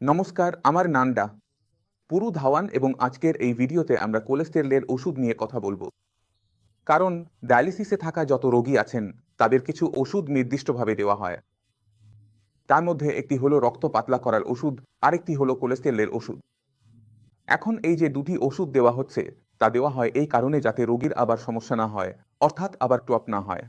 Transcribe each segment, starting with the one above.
নমস্কার, আমার নান্ডা। পুরু ধাওয়ান এবং আজকের এই ভিডিওতে আমরা কোলেস্টেরলের ওষুধ নিয়ে কথা বলবো। কারণ ডায়ালিসিসে থাকা যত রোগী আছেন তাদের কিছু ওষুধ নির্দিষ্টভাবে দেওয়া হয়। তার মধ্যে একটি হলো রক্ত পাতলা করার ওষুধ, আরেকটি হলো কোলেস্টেরলের ওষুধ। এখন এই যে দুটি ওষুধ দেওয়া হচ্ছে তা দেওয়া হয় এই কারণে যাতে রোগীর আবার সমস্যা না হয়, অর্থাৎ আবার টপ না হয়।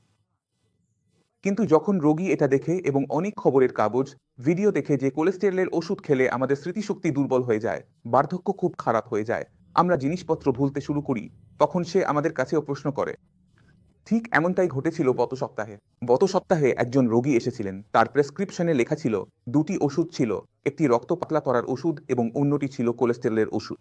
কিন্তু যখন রোগী এটা দেখে এবং অনেক খবরের কাগজ ভিডিও দেখে যে কোলেস্টেরলের ওষুধ খেলে আমাদের স্মৃতিশক্তি দুর্বল হয়ে যায়, বার্ধক্য খুব খারাপ হয়ে যায়, আমরা জিনিসপত্র ভুলতে শুরু করি, তখন সে আমাদের কাছেও প্রশ্ন করে। ঠিক এমনটাই ঘটেছিল গত সপ্তাহে একজন রোগী এসেছিলেন। তার প্রেসক্রিপশনে লেখা ছিল দুটি ওষুধ ছিল, একটি রক্ত পাতলা করার ওষুধ এবং অন্যটি ছিল কোলেস্টেরলের ওষুধ।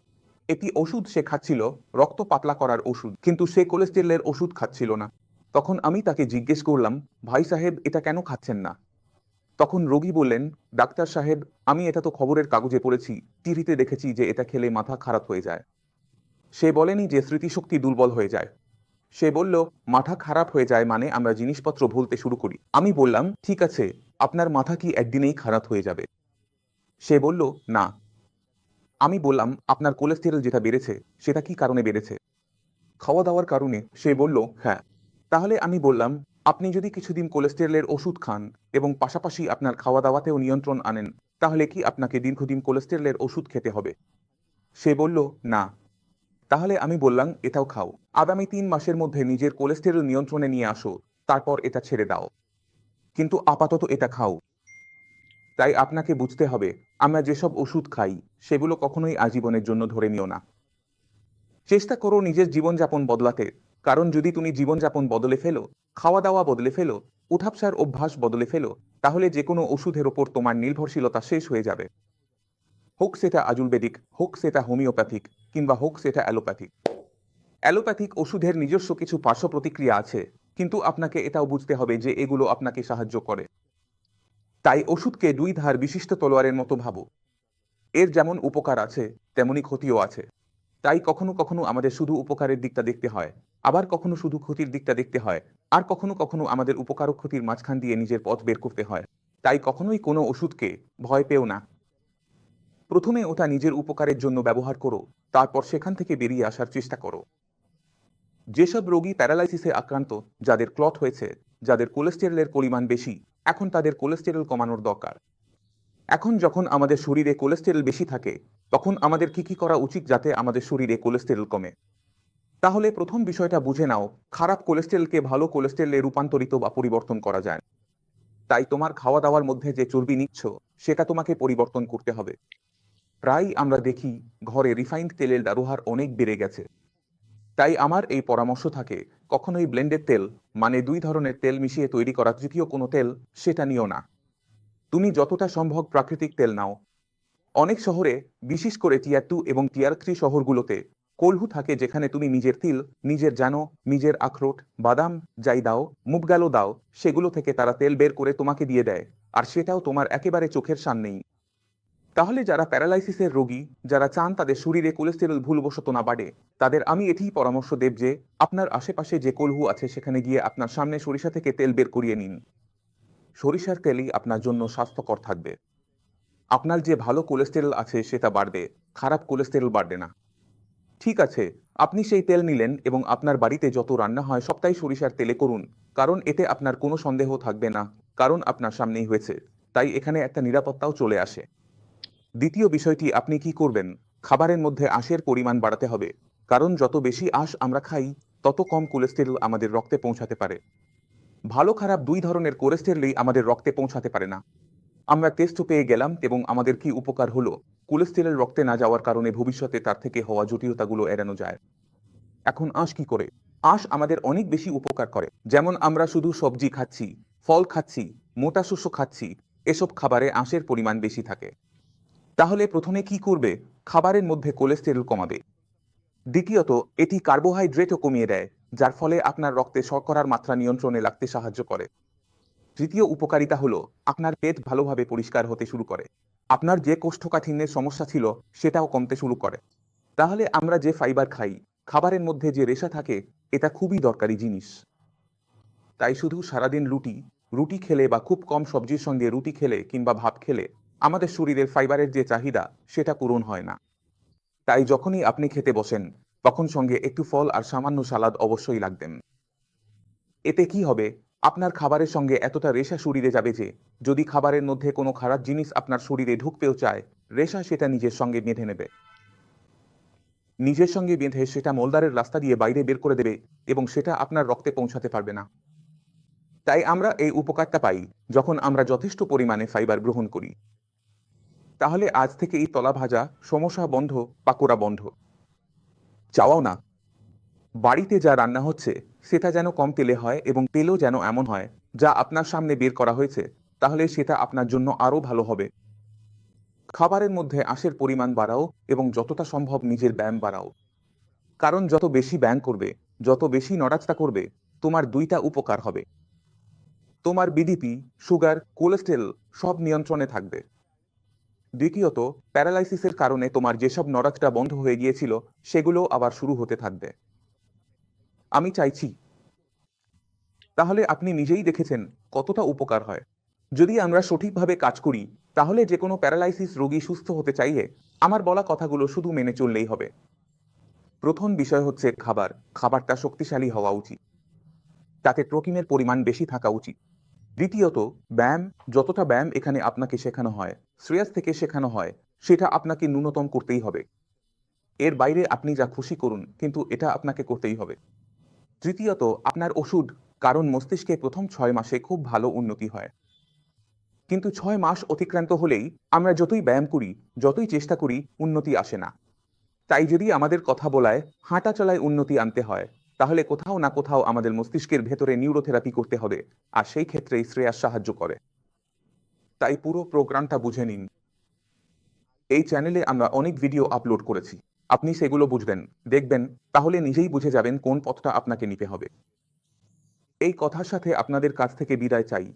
একটি ওষুধ সে খাচ্ছিল, রক্ত পাতলা করার ওষুধ, কিন্তু সে কোলেস্টেরলের ওষুধ খাচ্ছিল না। তখন আমি তাকে জিজ্ঞেস করলাম, ভাই সাহেব এটা কেন খাচ্ছেন না? তখন রোগী বললেন, ডাক্তার সাহেব আমি এটা তো খবরের কাগজে পড়েছি, টিভিতে দেখেছি যে এটা খেলে মাথা খারাপ হয়ে যায়। সে বলেনি যে স্মৃতিশক্তি দুর্বল হয়ে যায়। সে বলল মাথা খারাপ হয়ে যায় মানে আমরা জিনিসপত্র ভুলতে শুরু করি। আমি বললাম ঠিক আছে, আপনার মাথা কি একদিনেই খারাপ হয়ে যাবে? সে বলল না। আমি বললাম আপনার কোলেস্টেরল যেটা বেড়েছে সেটা কি কারণে বেড়েছে? খাওয়া দাওয়ার কারণে। সে বলল হ্যাঁ। তাহলে আমি বললাম আপনি যদি কিছুদিন কোলেস্টেরলের ওষুধ খান এবং পাশাপাশি আপনার খাওয়া দাওয়াতেও নিয়ন্ত্রণ আনেন, তাহলে কি আপনাকে দীর্ঘদিন কোলেস্টেরলের ওষুধ খেতে হবে? সে বলল না। তাহলে আমি বললাম এটাও খাও। আগামী 3 মাসের মধ্যে নিজের কোলেস্টেরল নিয়ন্ত্রণে নিয়ে আসো, তারপর এটা ছেড়ে দাও। কিন্তু আপাতত এটা খাও। তাই আপনাকে বুঝতে হবে, আমরা যেসব ওষুধ খাই সেগুলো কখনোই আজীবনের জন্য ধরে নিও না। চেষ্টা করো নিজের জীবনযাপন বদলাতে। কারণ যদি তুমি জীবনযাপন বদলে ফেলো, খাওয়া দাওয়া বদলে ফেলো, উঠাবসার অভ্যাস বদলে ফেলো, তাহলে যে কোনো ওষুধের ওপর তোমার নির্ভরশীলতা শেষ হয়ে যাবে। হোক সেটা আয়ুর্বেদিক, হোক সেটা হোমিওপ্যাথিক, কিংবা হোক সেটা অ্যালোপ্যাথিক। অ্যালোপ্যাথিক ওষুধের নিজস্ব কিছু পার্শ্ব প্রতিক্রিয়া আছে, কিন্তু আপনাকে এটাও বুঝতে হবে যে এগুলো আপনাকে সাহায্য করে। তাই ওষুধকে দুই ধার বিশিষ্ট তলোয়ারের মতো ভাবো। এর যেমন উপকার আছে তেমনি ক্ষতিও আছে। তাই কখনো কখনো আমাদের শুধু উপকারের দিকটা দেখতে হয়, আবার কখনো শুধু ক্ষতির দিকটা দেখতে হয়, আর কখনো কখনো আমাদের উপকার ও ক্ষতির মাঝখান দিয়ে নিজের পথ বের করতে হয়। তাই কখনোই কোনো ওষুধকে ভয় পেও না। প্রথমে ওটা নিজের উপকারের জন্য ব্যবহার করো, তারপর সেখান থেকে বেরিয়ে আসার চেষ্টা করো। যেসব রোগী প্যারালাইসিসে আক্রান্ত, যাদের ক্লট হয়েছে, যাদের কোলেস্টেরলের পরিমাণ বেশি, এখন তাদের কোলেস্টেরল কমানোর দরকার। এখন যখন আমাদের শরীরে কোলেস্টেরল বেশি থাকে, তখন আমাদের কি করা উচিত যাতে আমাদের শরীরে কোলেস্টেরল কমে? তাহলে প্রথম বিষয়টা বুঝে নাও, খারাপ কোলেস্টেরলকে ভালো কোলেস্টেরলে রূপান্তরিত বা পরিবর্তন করা যায়। তাই তোমার খাওয়া দাওয়ার মধ্যে যে চর্বি নিচ্ছ সেটা তোমাকে পরিবর্তন করতে হবে। প্রায় আমরা দেখি ঘরে রিফাইন্ড তেলের ব্যবহার অনেক বেড়ে গেছে। তাই আমার এই পরামর্শ থাকে, কখনোই ব্লেন্ডেড তেল মানে 2 ধরনের তেল মিশিয়ে তৈরি করা তৃতীয় কোনো তেল সেটা নিও না। তুমি যতটা সম্ভব প্রাকৃতিক তেল নাও। অনেক শহরে, বিশেষ করে টিয়ার 2 এবং টিয়ার 3 শহরগুলোতে কলহু থাকে যেখানে তুমি নিজের তিল, নিজের জানো, নিজের আখরোট, বাদাম যাই দাও, মুগ ডালও দাও, সেগুলো থেকে তারা তেল বের করে তোমাকে দিয়ে দেয়। আর সেটাও তোমার একেবারে চোখের সামনেই। তাহলে যারা প্যারালাইসিসের রোগী, যারা চান তাদের শরীরে কোলেস্টেরল ভুলবশত না বাড়ে, তাদের আমি এটিই পরামর্শ দেব যে আপনার আশেপাশে যে কলহু আছে সেখানে গিয়ে আপনার সামনে সরিষা থেকে তেল বের করিয়ে নিন। সরিষার তেলই আপনার জন্য স্বাস্থ্যকর থাকবে। আপনার যে ভালো কোলেস্টেরল আছে সেটা বাড়বে, খারাপ কোলেস্টেরল বাড়বে না। ঠিক আছে, আপনি সেই তেল নিলেন এবং আপনার বাড়িতে যত রান্না হয় সবটাই সরিষার তেলে করুন। কারণ এতে আপনার কোনো সন্দেহ থাকবে না, কারণ আপনার সামনেই হয়েছে। তাই এখানে একটা নিরাপত্তাও চলে আসে। দ্বিতীয় বিষয়টি, আপনি কি করবেন? খাবারের মধ্যে আঁশের পরিমাণ বাড়াতে হবে। কারণ যত বেশি আঁশ আমরা খাই, তত কম কোলেস্টেরল আমাদের রক্তে পৌঁছাতে পারে। ভালো খারাপ 2 ধরনের কোলেস্টেরলই আমাদের রক্তে পৌঁছাতে পারে না। আমরা টেস্টও পেয়ে গেলাম এবং আমাদের কি উপকার হলো? কোলেস্টেরল রক্তে না যাওয়ার কারণে ভবিষ্যতে তার থেকে হওয়া জটিলতাগুলো এড়ানো যায়। এখন আঁশ কি করে? আঁশ আমাদের অনেক বেশি উপকার করে। যেমন আমরা শুধু সবজি খাচ্ছি, ফল খাচ্ছি, মোটা শস্য খাচ্ছি, এসব খাবারে আঁশের পরিমাণ বেশি থাকে। তাহলে প্রথমে কি করবে? খাবারের মধ্যে কোলেস্টেরল কমাবে। দ্বিতীয়ত, এটি কার্বোহাইড্রেটও কমিয়ে দেয়, যার ফলে আপনার রক্তে শর্করার মাত্রা নিয়ন্ত্রণে রাখতে সাহায্য করে। তৃতীয় উপকারিতা হলো, আপনার পেট ভালোভাবে পরিষ্কার হতে শুরু করে। আপনার যে কোষ্ঠকাঠিন্যের সমস্যা ছিল সেটাও কমতে শুরু করে। তাহলে আমরা যে ফাইবার খাই, খাবারের মধ্যে যে রেশা থাকে, এটা খুবই দরকারি জিনিস। তাই শুধু সারাদিন রুটি রুটি খেলে বা খুব কম সবজির সঙ্গে রুটি খেলে কিংবা ভাত খেলে আমাদের শরীরের ফাইবারের যে চাহিদা সেটা পূরণ হয় না। তাই যখনই আপনি খেতে বসেন তখন সঙ্গে একটু ফল আর সামান্য সালাদ অবশ্যই লাগবেন। এতে কি হবে, আপনার খাবারের সঙ্গে এতটা রেশা শরীরে যাবে যে যদি খাবারের মধ্যে কোনো খারাপ জিনিস আপনার শরীরে ঢুকতেও চায়, রেশা সেটা নিজের সঙ্গে বেঁধে নেবে। নিজের সঙ্গে বেঁধে সেটা মলদ্বারের রাস্তা দিয়ে বাইরে বের করে দেবে এবং সেটা আপনার রক্তে পৌঁছাতে পারবে না। তাই আমরা এই উপকারটা পাই যখন আমরা যথেষ্ট পরিমাণে ফাইবার গ্রহণ করি। তাহলে আজ থেকে এই তলা ভাজা, সমোসা বন্ধ, পাকোড়া বন্ধ। চাওয়াও না। বাড়িতে যা রান্না হচ্ছে সেটা যেন কম তেলে হয় এবং তেলও যেন এমন হয় যা আপনার সামনে বের করা হয়েছে, তাহলে সেটা আপনার জন্য আরও ভালো হবে। খাবারের মধ্যে আঁশের পরিমাণ বাড়াও এবং যতটা সম্ভব নিজের ব্যায়াম বাড়াও। কারণ যত বেশি ব্যায়াম করবে, যত বেশি নড়াচড়া করবে, তোমার দুইটা উপকার হবে। তোমার বিডিপি, সুগার, কোলেস্টেরল সব নিয়ন্ত্রণে থাকবে। দ্বিতীয়ত, প্যারালাইসিসের কারণে তোমার যেসব নড়াচড়া বন্ধ হয়ে গিয়েছিল সেগুলো আবার শুরু হতে থাকবে। আমি চাইছি। তাহলে আপনি নিজেই দেখেছেন কতটা উপকার হয়। যদি আমরা সঠিকভাবে কাজ করি তাহলে যে কোনো প্যারালাইসিস রোগী সুস্থ হতে চাইলে আমার বলা কথাগুলো শুধু মেনে চললেই হবে। প্রথম বিষয় হচ্ছে খাবার। খাবারটা শক্তিশালী হওয়া উচিত, তাতে প্রোটিনের পরিমাণ বেশি থাকা উচিত। দ্বিতীয়ত, ব্যায়াম। যতটা ব্যায়াম এখানে আপনাকে শেখানো হয়, শ্রেয়াস থেকে শেখানো হয়, সেটা আপনাকে ন্যূনতম করতেই হবে। এর বাইরে আপনি যা খুশি করুন, কিন্তু এটা আপনাকে করতেই হবে। তৃতীয়ত, আপনার ওষুধ। কারণ মস্তিষ্কে প্রথম 6 মাসে খুব ভালো উন্নতি হয়, কিন্তু 6 মাস অতিক্রান্ত হলেই আমরা যতই ব্যায়াম করি, যতই চেষ্টা করি, উন্নতি আসে না। তাই যদি আমাদের কথা বলায়, হাঁটা চলায় উন্নতি আনতে হয়, তাহলে কোথাও না কোথাও আমাদের মস্তিষ্কের ভেতরে নিউরোথেরাপি করতে হবে, আর সেই ক্ষেত্রেই শ্রেয়াস সাহায্য করে। তাই পুরো প্রোগ্রামটা বুঝে নিন। এই চ্যানেলে আমরা অনেক ভিডিও আপলোড করেছি, আপনি সেগুলো বুঝবেন, দেখবেন, তাহলে নিজেই বুঝে যাবেন কোন পথটা আপনাকে নিতে হবে। এই কথার সাথে আপনাদের কাছ থেকে বিদায় চাই।